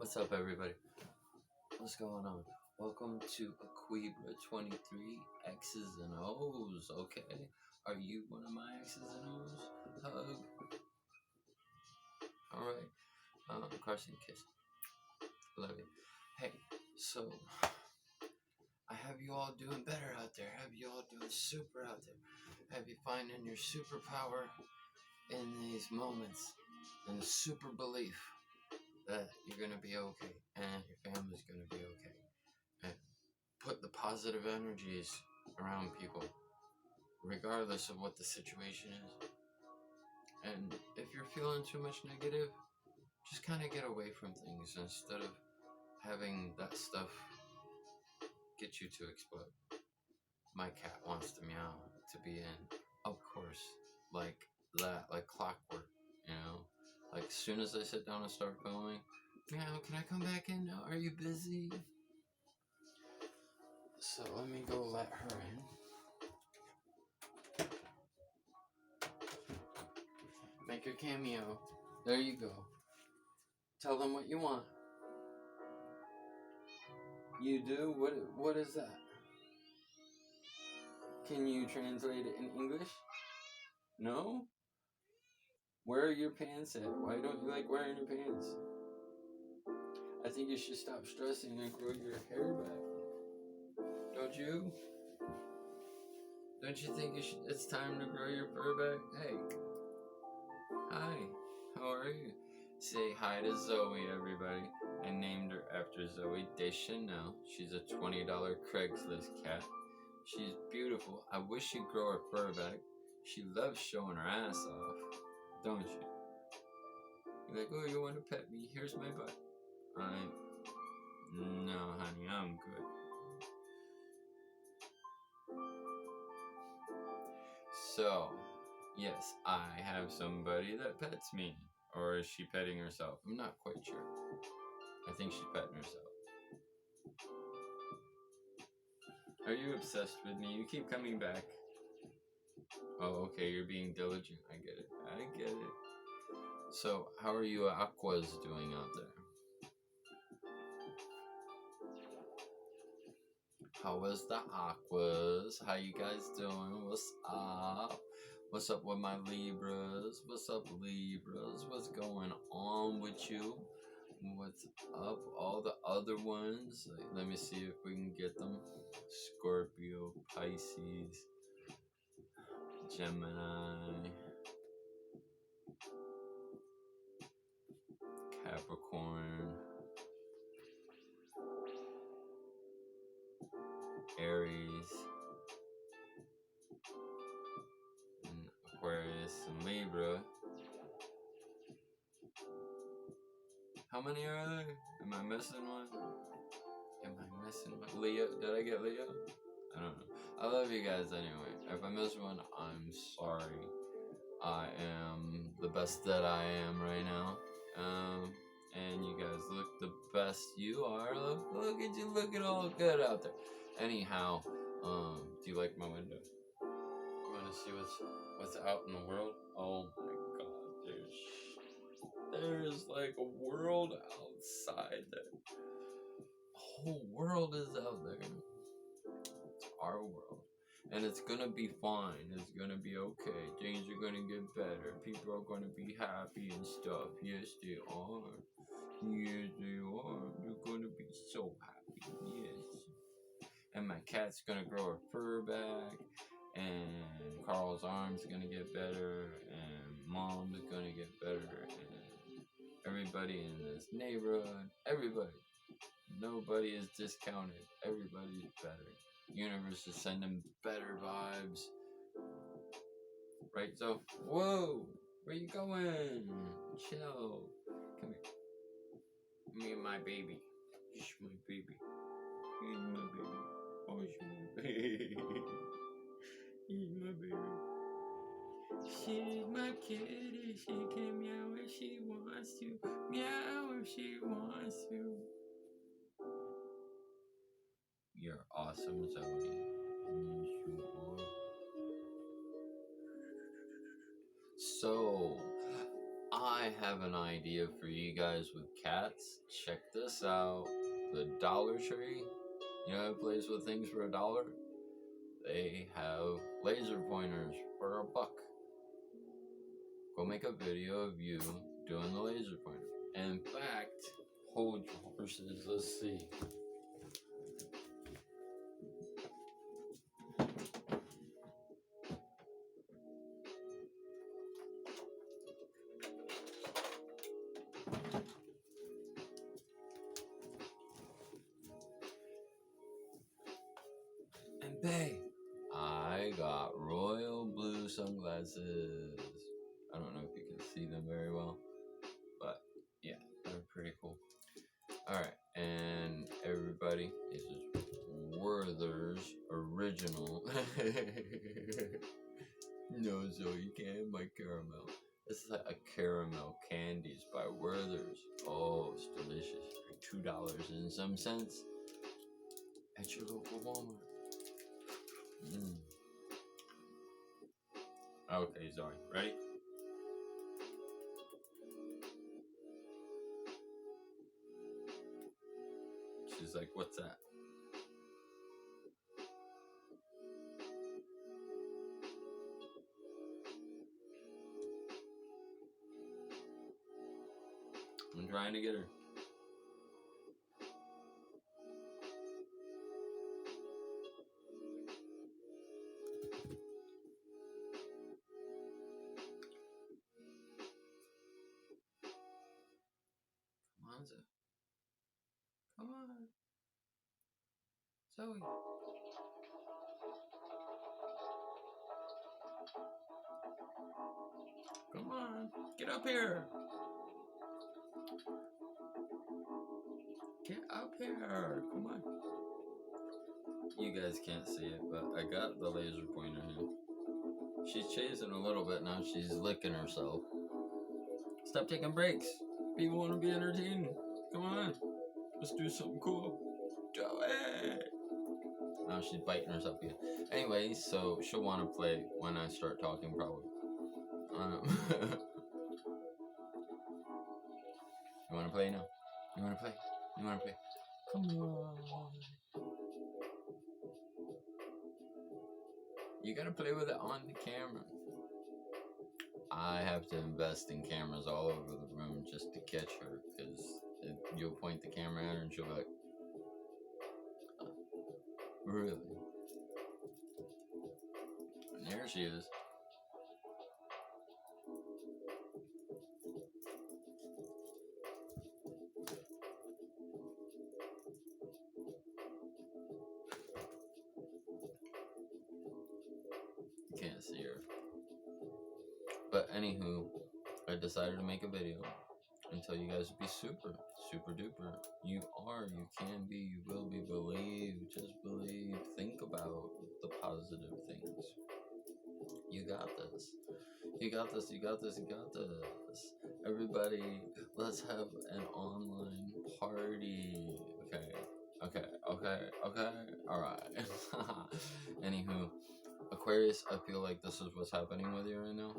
What's up, everybody? What's going on? Welcome to Aquibra 23 X's and O's. Okay, are you one of my X's and O's? Hug. All right. Carson, kiss. Love you. Hey, so I have you all doing better out there. Have you all doing super out there? Have you finding your superpower in these moments and the super belief that you're gonna be okay and your family's gonna be okay? And put the positive energies around people, regardless of what the situation is. And if you're feeling too much negative, just kind of get away from things instead of having that stuff get you to explode. My cat wants to meow to be in, of course, like that, like clockwork, you know? Like as soon as I sit down and start filming, meow, can I come back in now? Are you busy? So let me go let her in. Make your cameo. There you go. Tell them what you want. You do? What is that? Can you translate it in English? No? Where are your pants at? Why don't you like wearing your pants? I think you should stop stressing and grow your hair back. Don't you? Don't you think it's time to grow your fur back? Hey. Hi. How are you? Say hi to Zoe, everybody. I named her after Zoe Deschanel. She's a $20 Craigslist cat. She's beautiful. I wish she'd grow her fur back. She loves showing her ass off, don't you? You're like, oh, you want to pet me? Here's my butt. No, honey, I'm good. So, yes, I have somebody that pets me. Or is she petting herself? I'm not quite sure. I think she's petting herself. Are you obsessed with me? You keep coming back. Oh, okay, you're being diligent. I get it. I get it. So, how are you aquas doing out there? How was the aquas? How you guys doing? What's up? What's up with my Libras? What's up, Libras? What's going on with you? What's up, all the other ones? Let me see if we can get them. Scorpio, Pisces, Gemini, Capricorn, Aries, and Aquarius, and Libra. How many are there? Am I missing one? Am I missing one? Leo? Did I get Leo? I don't know. I love you guys anyway. If I miss one, I'm sorry. I am the best that I am right now. And you guys look the best you are. Look at you looking all good out there. Anyhow, do you like my window? You want to see what's out in the world? Oh my God, there's like a world outside there. The whole world is out there. It's our world. And it's gonna be fine. It's gonna be okay. Things are gonna get better. People are gonna be happy and stuff. Yes, they are. Yes, they are. They're gonna be so happy. Yes. And my cat's gonna grow her fur back. And Carl's arm's gonna get better. And Mom's gonna get better. And everybody in this neighborhood, everybody. Nobody is discounted. Everybody's better. Universe is sending better vibes. Right, so, whoa, where you going? Chill. Come here. Me and my baby. Shh, my baby. He's my baby. Oh, she's my baby. He's my baby. She's my kitty. She can meow if she wants to. Meow if she wants to. You're awesome, Zoe. Yes, you are. So, I have an idea for you guys with cats. Check this out. The Dollar Tree, you know, a place with things for $1. They have laser pointers for $1. Go make a video of you doing the laser pointer. In fact, hold your horses. Let's see. And babe, I got royal blue sunglasses. I don't know if you can see them very well, but yeah, they're pretty cool. Alright, and everybody, this is Werther's original. No, Zoe, you can't have my caramel. This is like a caramel candies by Werther's. Oh, it's delicious. For $2 and some cents at your local Walmart. Okay, Zoe, ready? She's like, what's that? I'm trying to get her. Come on, Zoe. Come on. Zoe. Come on. Get up here. Get up here. Come on. You guys can't see it, but I got the laser pointer here. She's chasing a little bit now. She's licking herself. Stop taking breaks. People want to be entertained. Come on. Let's do something cool. Do it. Now she's biting herself again. Anyway, so she'll want to play when I start talking, probably. You want to play now? You want to play? You want to play? Come on. You gotta play with it on the camera. I have to invest in cameras all over the room just to catch her, because you'll point the camera at her and she'll be like, oh, really? And there she is. You can't see her. But anywho, I decided to make a video and tell you guys to be super duper. You are, you can be, you will be. Believe, just believe. Think about the positive things. You got this. You got this, you got this, you got this. Everybody, let's have an online party. Okay. Alright. Anywho, Aquarius, I feel like this is what's happening with you right now.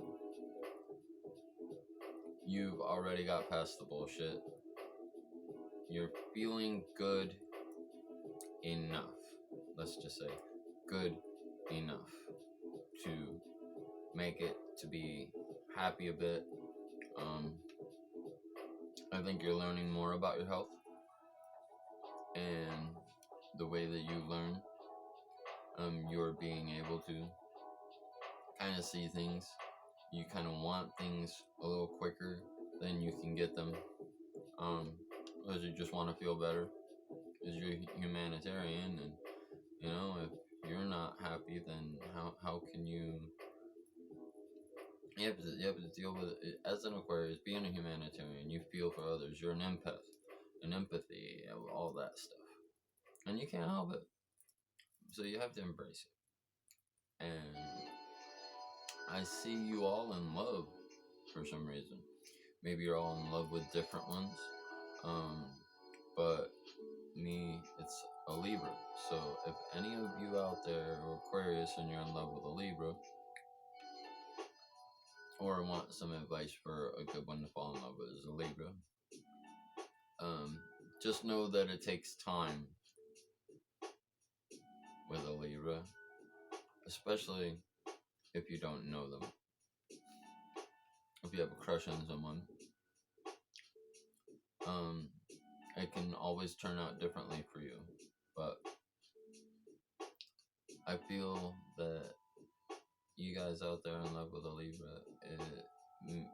You've already got past the bullshit. You're feeling good enough. Let's just say good enough to make it to be happy a bit. I think you're learning more about your health and the way that you learn. You're being able to kind of see things. You kind of want things a little quicker than you can get them. Because you just want to feel better. Because you're humanitarian, and you know, if you're not happy, then how can you? You have to deal with it as an Aquarius. Being a humanitarian, you feel for others. You're an empath, an empathy, all that stuff, and you can't help it. So you have to embrace it. And I see you all in love for some reason. Maybe you're all in love with different ones. But me, it's a Libra. So if any of you out there are Aquarius and you're in love with a Libra, or want some advice for a good one to fall in love with is a Libra. Just know that it takes time with a Libra, especially if you don't know them. If you have a crush on someone, it can always turn out differently for you. But I feel that you guys out there in love with a Libra, it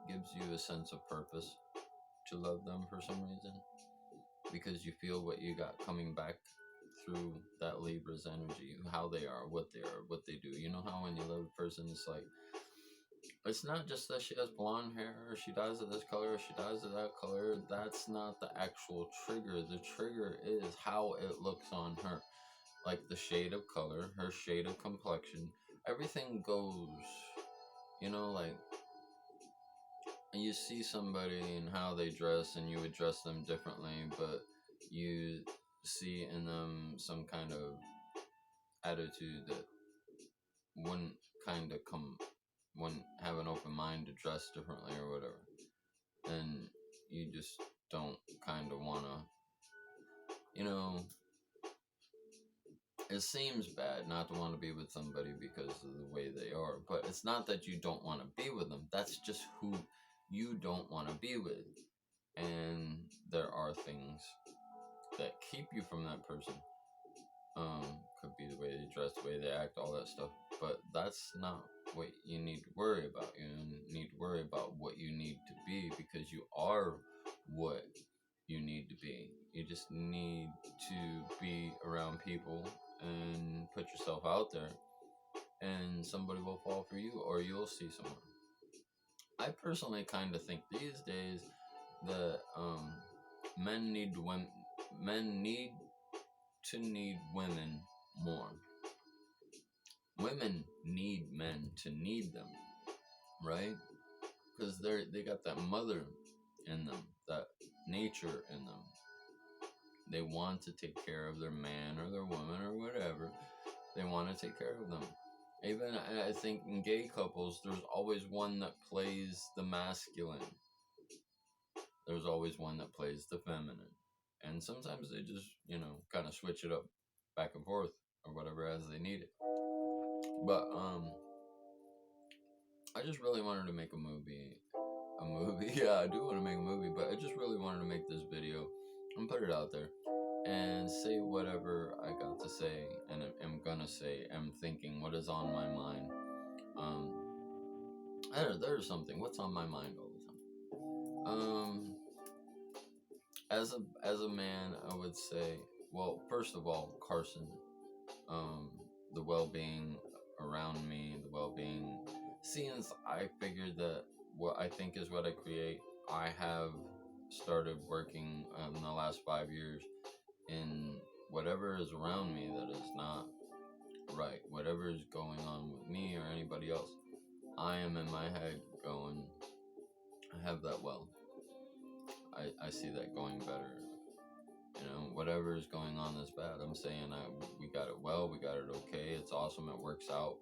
gives you a sense of purpose to love them for some reason, because you feel what you got coming back through that Libra's energy, how they are, what they do. You know how when you love a person, it's like, it's not just that she has blonde hair, or she dyes of this color, or she dyes of that color. That's not the actual trigger. The trigger is how it looks on her. Like the shade of color, her shade of complexion. Everything goes, like, you see somebody and how they dress, and you would dress them differently, but you see in them some kind of attitude that wouldn't wouldn't have an open mind to dress differently or whatever. And you just don't kind of want to, it seems bad not to want to be with somebody because of the way they are, but it's not that you don't want to be with them. That's just who you don't want to be with. And there are things that keep you from that person. Could be the way they dress, the way they act, all that stuff. But that's not what you need to worry about. You need to worry about what you need to be, because you are what you need to be. You just need to be around people and put yourself out there, and somebody will fall for you, or you'll see someone. I personally kind of think these days that men need to need women more. Women need men to need them, right? Because they got that mother in them, that nature in them. They want to take care of their man or their woman or whatever. They want to take care of them. Even I think in gay couples, there's always one that plays the masculine. There's always one that plays the feminine. And sometimes they just, kind of switch it up back and forth or whatever as they need it. But I just really wanted to make a movie. Yeah, I do want to make a movie, but I just really wanted to make this video and put it out there and say whatever I got to say, and I'm gonna say, I'm thinking, what is on my mind. There's something. What's on my mind all the time? As a man, I would say, well, first of all, Carson, the well-being around me, the well-being. Since I figured that what I think is what I create, I have started working in the last 5 years in whatever is around me that is not right, whatever is going on with me or anybody else. I am in my head going, I have that well. I see that going better. Whatever is going on that's bad, I'm saying we got it well, we got it okay, it's awesome, it works out.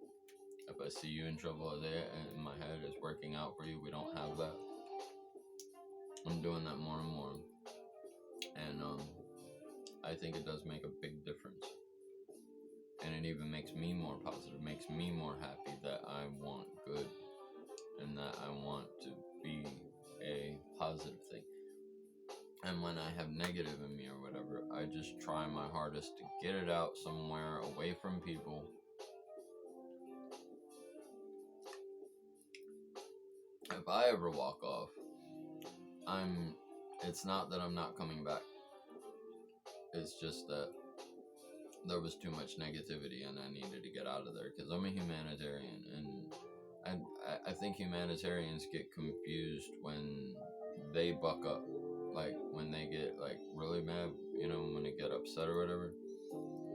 If I see you in trouble there and in my head it's working out for you, we don't have that. I'm doing that more and more. And I think it does make a big difference. And it even makes me more positive, makes me more happy that I want good and that I want to be a positive thing. And when I have negative in me or whatever, I just try my hardest to get it out somewhere away from people. If I ever walk off, it's not that I'm not coming back. It's just that there was too much negativity and I needed to get out of there, because I'm a humanitarian, and I think humanitarians get confused when they buck up, like when they get like really mad, when they get upset or whatever.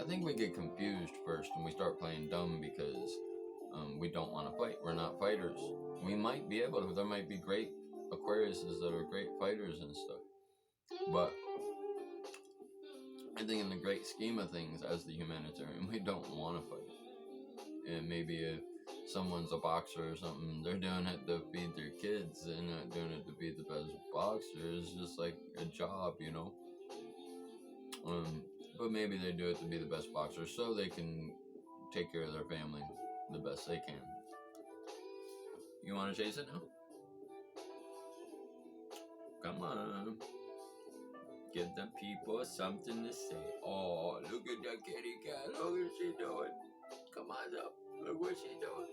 I think we get confused first and we start playing dumb because we don't want to fight. We're not fighters. We might be able to. There might be great Aquariuses that are great fighters and stuff, but I think in the great scheme of things, as the humanitarian, we don't want to fight. And maybe someone's a boxer or something, they're doing it to feed their kids. They're not doing it to be the best boxer. It's just like a job, you know. But maybe they do it to be the best boxer so they can take care of their family the best they can. You want to chase it now? Come on. Give the people something to say. Oh, look at that kitty cat. Look what she doing. Come on, Zoe. Look what she doing.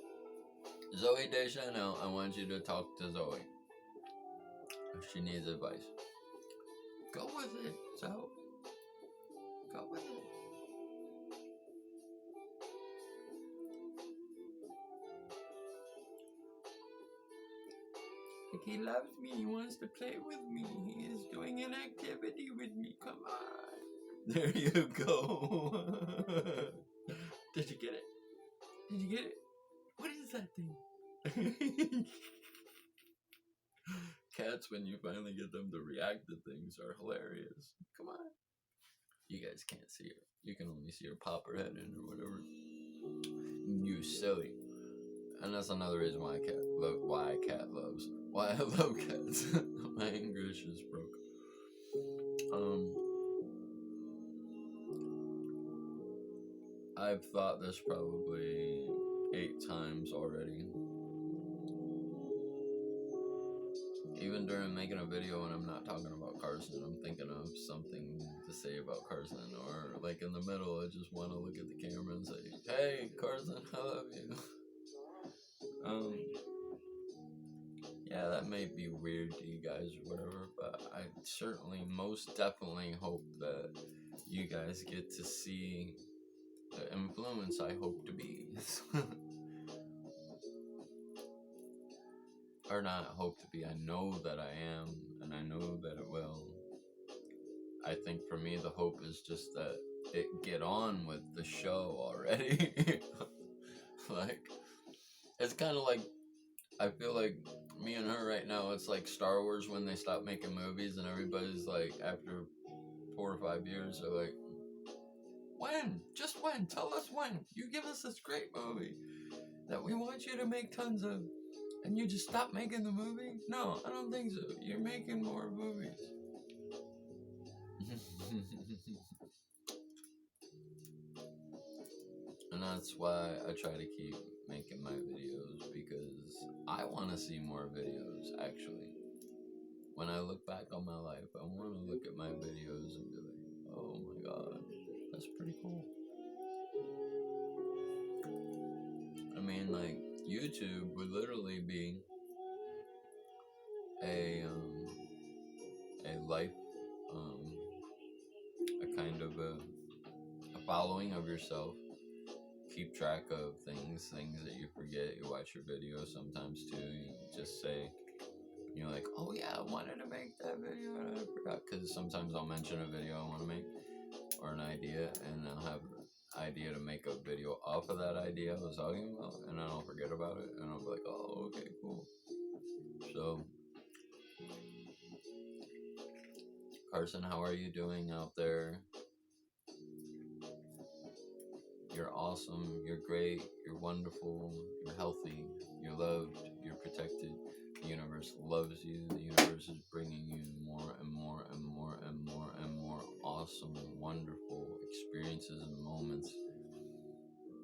Zoe Deschanel, I want you to talk to Zoe. If she needs advice. Go with it, Zoe. Go with it. Like he loves me. He wants to play with me. He is doing an activity with me. Come on. There you go. Did you get it? Did you get it? What is that thing? Cats, when you finally get them to react to things, are hilarious. Come on. You guys can't see her. You can only see her pop her head in or whatever. You silly. And that's another reason why a cat loves. Why I love cats. My English is broke. I've thought this probably 8 times already. Even during making a video when I'm not talking about Carson, I'm thinking of something to say about Carson. Or like in the middle, I just want to look at the camera and say, hey, Carson, I love you. Yeah, that may be weird to you guys or whatever, but I certainly, most definitely hope that you guys get to see the influence I hope to be. Or not hope to be, I know that I am, and I know that it will. I think for me, the hope is just that it get on with the show already. Like, it's kind of like, I feel like me and her right now, it's like Star Wars when they stop making movies and everybody's like, after 4 or 5 years, they're like, when? Just when? Tell us when. You give us this great movie that we want you to make tons of, and you just stop making the movie? No, I don't think so. You're making more movies. And that's why I try to keep making my videos, because I want to see more videos, actually. When I look back on my life, I want to look at my videos and be like, oh my god, that's pretty cool. I mean, like, YouTube would literally be a life, a kind of a following of yourself. Keep track of things that you forget. You watch your videos sometimes too. You just say, you're like, oh yeah, I wanted to make that video and I forgot. Because sometimes I'll mention a video I want to make or an idea, and I'll have an idea to make a video off of that idea I was talking about, and then I'll forget about it, and I'll be like, oh, okay, cool. So, Carson, how are you doing out there? You're awesome, you're great, you're wonderful, you're healthy, you're loved, you're protected. The universe loves you. The universe is bringing you more and more and more and more and more awesome, wonderful experiences and moments.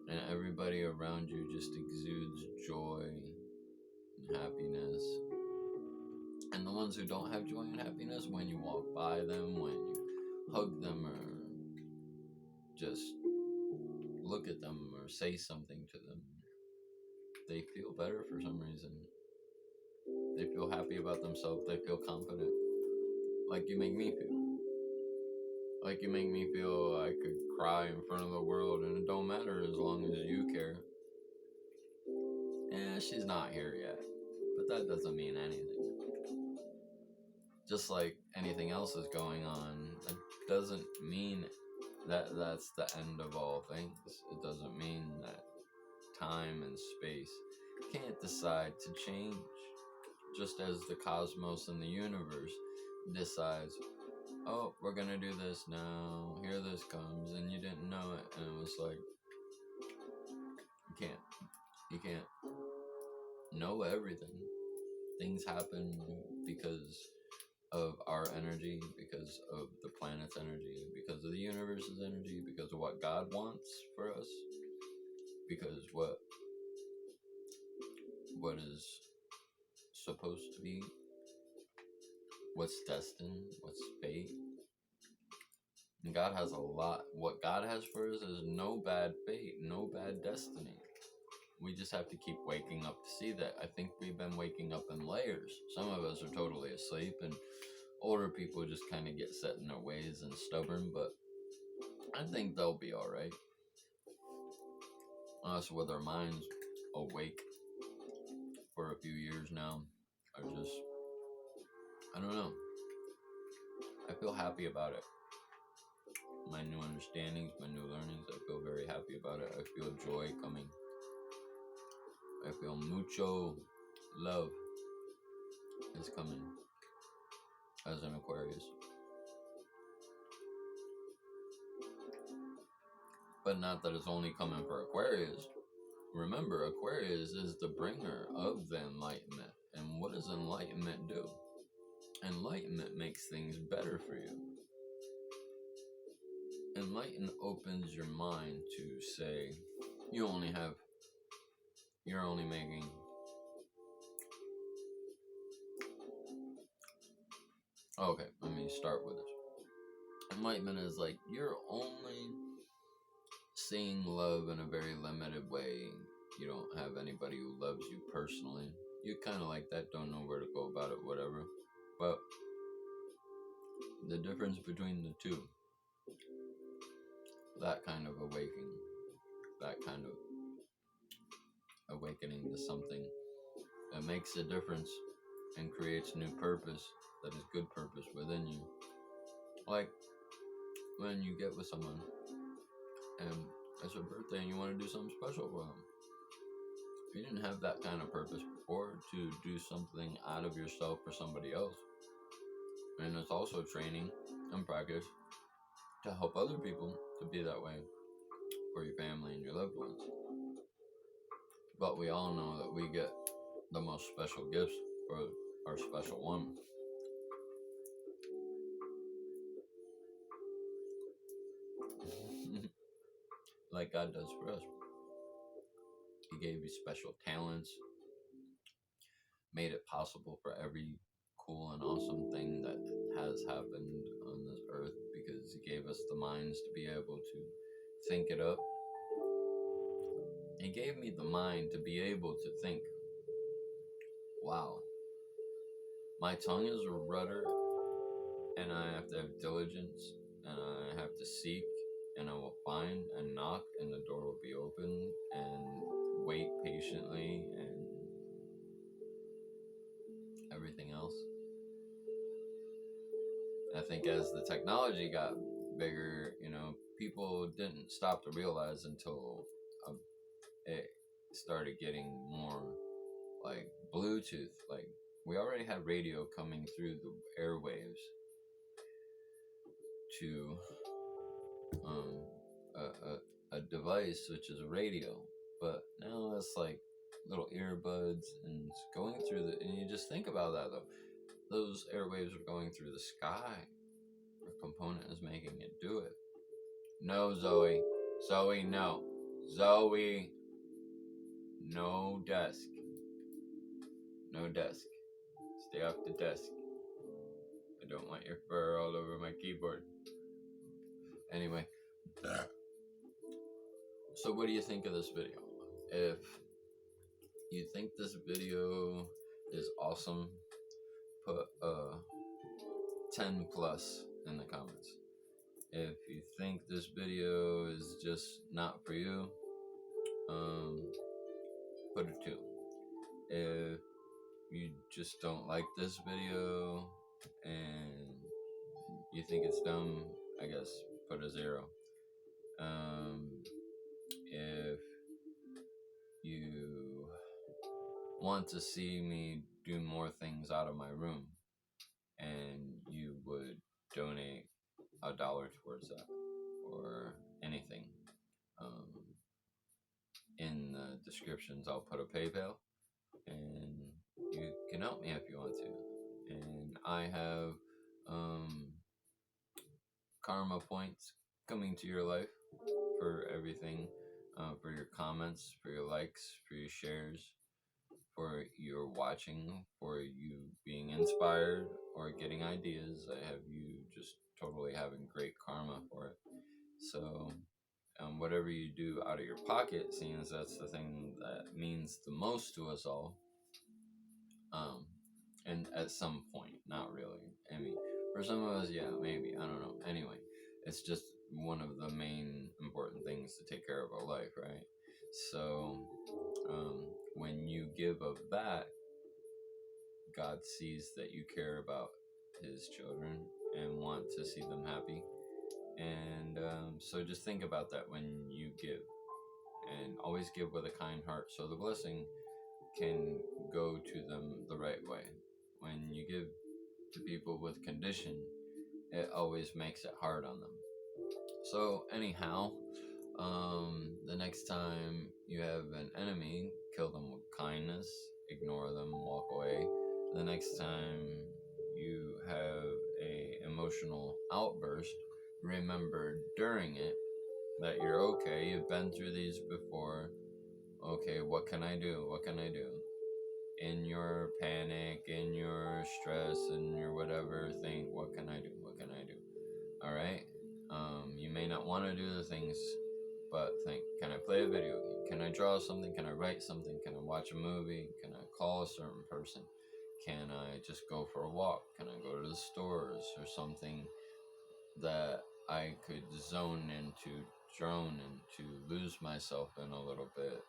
And everybody around you just exudes joy and happiness. And the ones who don't have joy and happiness, when you walk by them, when you hug them, or just look at them or say something to them, they feel better for some reason. They feel happy about themselves. They feel confident. Like you make me feel. Like you make me feel I could cry in front of the world and it don't matter as long as you care. She's not here yet, but that doesn't mean anything. Just like anything else is going on, it doesn't mean that that's the end of all things. It doesn't mean that time and space can't decide to change, just as the cosmos and the universe decides, oh, we're gonna do this now, here this comes, and you didn't know it, and it was like, you can't. You can't know everything. Things happen because of our energy, because of the planet's energy, because of the universe's energy, because of what God wants for us, because what is supposed to be, what's destined, what's fate. And God has a lot. What God has for us is no bad fate, no bad destiny. We just have to keep waking up to see that. I think we've been waking up in layers. Some of us are totally asleep, and older people just kind of get set in their ways and stubborn, but I think they'll be alright. Us with our minds awake for a few years now are just, I don't know. I feel happy about it. My new understandings, my new learnings, I feel very happy about it. I feel joy coming. I feel mucho love is coming as an Aquarius. But not that it's only coming for Aquarius. Remember, Aquarius is the bringer of the enlightenment. And what does enlightenment do? Enlightenment makes things better for you. Enlighten opens your mind to say, you're only making okay, let me start with this. Enlightenment is like you're only seeing love in a very limited way. You don't have anybody who loves you personally. You kind of like that, don't know where to go about it, whatever. But the difference between the two, that kind of awakening, that kind of awakening to something that makes a difference and creates new purpose that is good purpose within you. Like when you get with someone and it's their birthday and you want to do something special for them. You didn't have that kind of purpose before to do something out of yourself for somebody else. And it's also training and practice to help other people to be that way for your family and your loved ones. But we all know that we get the most special gifts for our special one. Like God does for us. He gave you special talents, made it possible for every cool and awesome thing that has happened on this earth because he gave us the minds to be able to think it up. He gave me the mind to be able to think, wow, my tongue is a rudder and I have to have diligence and I have to seek and I will find and knock and the door will be open and wait patiently and everything else. I think as the technology got bigger, people didn't stop to realize until it started getting more like Bluetooth. Like we already had radio coming through the airwaves to a device which is a radio, but now it's like little earbuds and it's going through and you just think about that though. Those airwaves are going through the sky. A component is making it do it. No, Zoe. Zoe, no. Zoe. No desk. No desk. Stay off the desk. I don't want your fur all over my keyboard. Anyway. So what do you think of this video? If you think this video is awesome, put 10 plus in the comments. If you think this video is just not for you, put a 2. If you just don't like this video and you think it's dumb, I guess put a 0. If you want to see me do more things out of my room and you would donate $1 towards that or anything, in the descriptions, I'll put a PayPal, and you can help me if you want to. And I have karma points coming to your life for everything, for your comments, for your likes, for your shares, for your watching, for you being inspired or getting ideas. I have you just totally having great karma for it. So, whatever you do out of your pocket, seeing as that's the thing that means the most to us all, um, and at some point, not really. I mean, for some of us, yeah, maybe. I don't know. Anyway, it's just one of the main important things to take care of our life, right? So, when you give of that, God sees that you care about His children and want to see them happy. And so just think about that when you give. And always give with a kind heart so the blessing can go to them the right way. When you give to people with condition, it always makes it hard on them. So, anyhow, the next time you have an enemy, kill them with kindness, ignore them, walk away. The next time you have a emotional outburst, remember during it that you're okay. You've been through these before. Okay, what can I do? What can I do? In your panic, in your stress, in your whatever, think, what can I do? What can I do? All right. You may not want to do the things, but think, can I play a video game? Can I draw something? Can I write something? Can I watch a movie? Can I call a certain person? Can I just go for a walk? Can I go to the stores or something that I could zone into, drone into, lose myself in a little bit,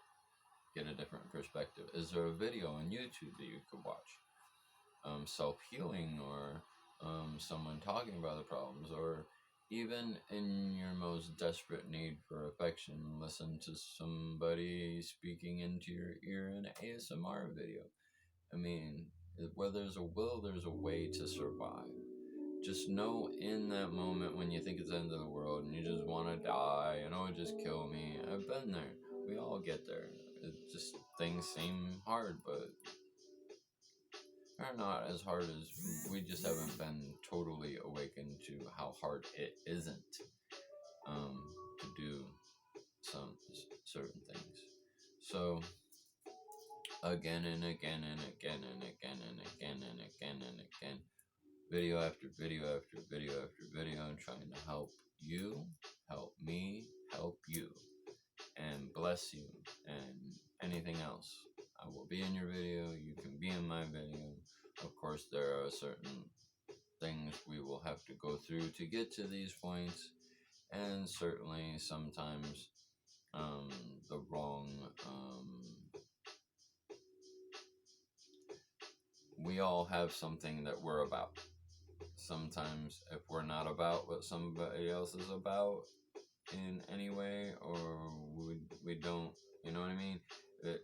get a different perspective? Is there a video on YouTube that you could watch? Self-healing, or someone talking about the problems, or even in your most desperate need for affection, listen to somebody speaking into your ear in an ASMR video. I mean, where there's a will, there's a way to survive. Just know in that moment when you think it's the end of the world and you just want to die and oh, just kill me. I've been there. We all get there. It just, things seem hard, but they're not as hard as we just haven't been totally awakened to how hard it isn't to do some certain things. So again and again and again and again and again and again and again, video after video after video after video, I'm trying to help you, help me, help you, and bless you, and anything else. I will be in your video, you can be in my video. Of course, there are certain things we will have to go through to get to these points, and certainly sometimes the wrong, we all have something that we're about. Sometimes if we're not about what somebody else is about in any way, or we don't, you know what I mean,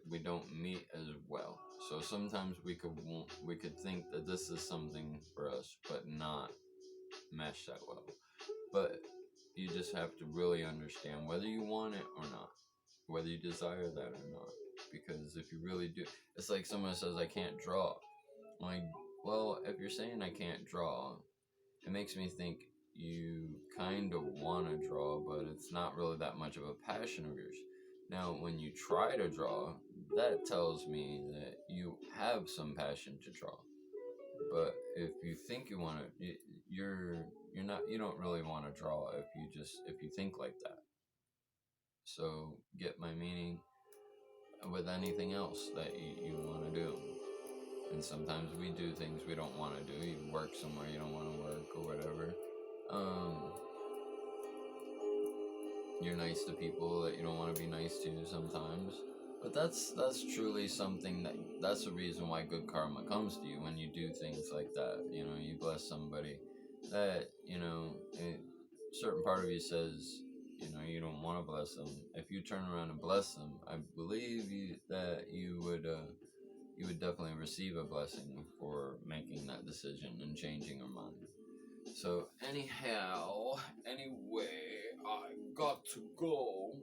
we don't meet as well. So sometimes we could think that this is something for us but not mesh that well. But you just have to really understand whether you want it or not, whether you desire that or not. Because if you really do, it's like someone says, I can't draw. I'm like, well, if you're saying I can't draw, it makes me think you kind of want to draw, but it's not really that much of a passion of yours. Now, when you try to draw, that tells me that you have some passion to draw. But if you think you want to, you're not, you don't really want to draw if you think like that. So get my meaning with anything else that you want to do. And sometimes we do things we don't want to do. You work somewhere you don't want to work or whatever. You're nice to people that you don't want to be nice to sometimes. But that's truly something that's the reason why good karma comes to you when you do things like that. You know, you bless somebody that, you know, a certain part of you says, you know, you don't want to bless them. If you turn around and bless them, I believe that you would definitely receive a blessing for making that decision and changing your mind. So anyhow, anyway, I got to go.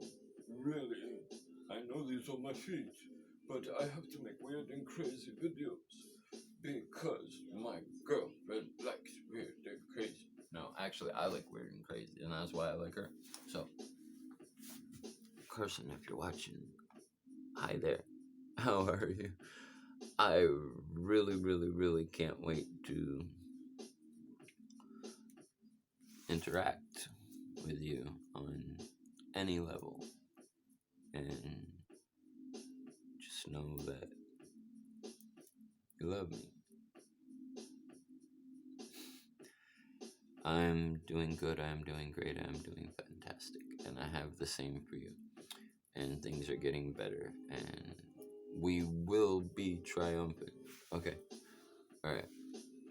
Really. I know these are my feet, but I have to make weird and crazy videos because my girlfriend likes weird and crazy. No, actually, I like weird and crazy, and that's why I like her. So, Carson, if you're watching, hi there. How are you? I really, really, really can't wait to interact with you on any level. And just know that you love me. I'm doing good, I'm doing great, I'm doing fantastic. And I have the same for you. And things are getting better. And we will be triumphant. Okay. Alright.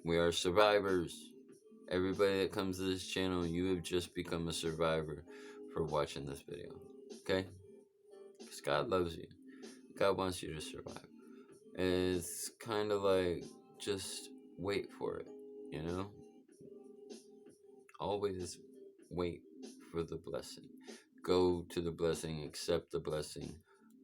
We are survivors. Everybody that comes to this channel, you have just become a survivor for watching this video. Okay? Because God loves you. God wants you to survive. It's kind of like just wait for it, you know? Always wait for the blessing. Go to the blessing, accept the blessing,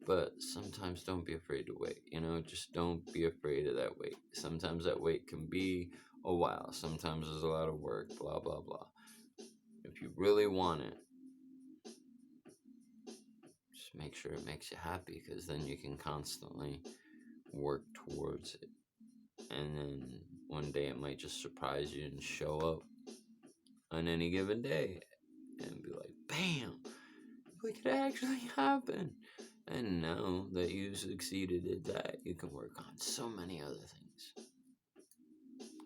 but sometimes don't be afraid to wait, you know? Just don't be afraid of that wait. Sometimes that wait can be a while. Sometimes there's a lot of work, blah, blah, blah. If you really want it, just make sure it makes you happy, because then you can constantly work towards it. And then one day it might just surprise you and show up on any given day and be like, bam, look, it actually happened. And now that you succeeded at that, you can work on so many other things.